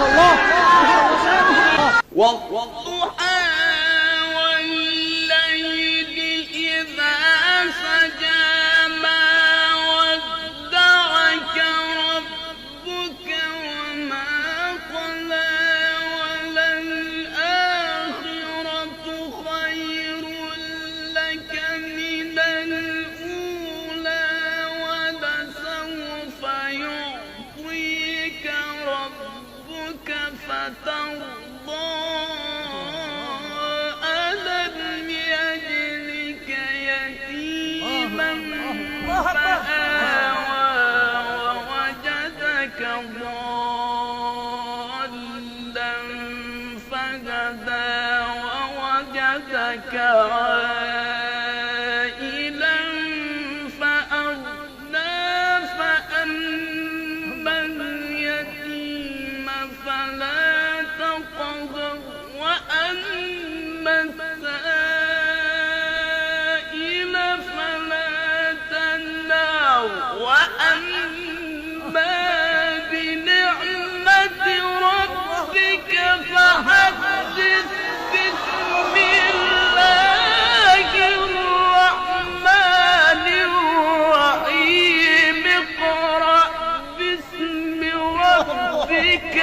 شاء الله. والضحى والليل إذا سجى ما ودعك ربك وما قلى وللآخرة خير لك من الأولى ولسوف يعطيك ربك فترضى ألم يجدك يتيما فآوى ووجدك ضالا فهدى ووجدك عائلا فأغنى فأما اليتيم فلا تقهر وأما السائل فلا تنهر وأما بنعمة ربك فحدث بسم الله الرحمن الرحيم اقرأ باسم ربك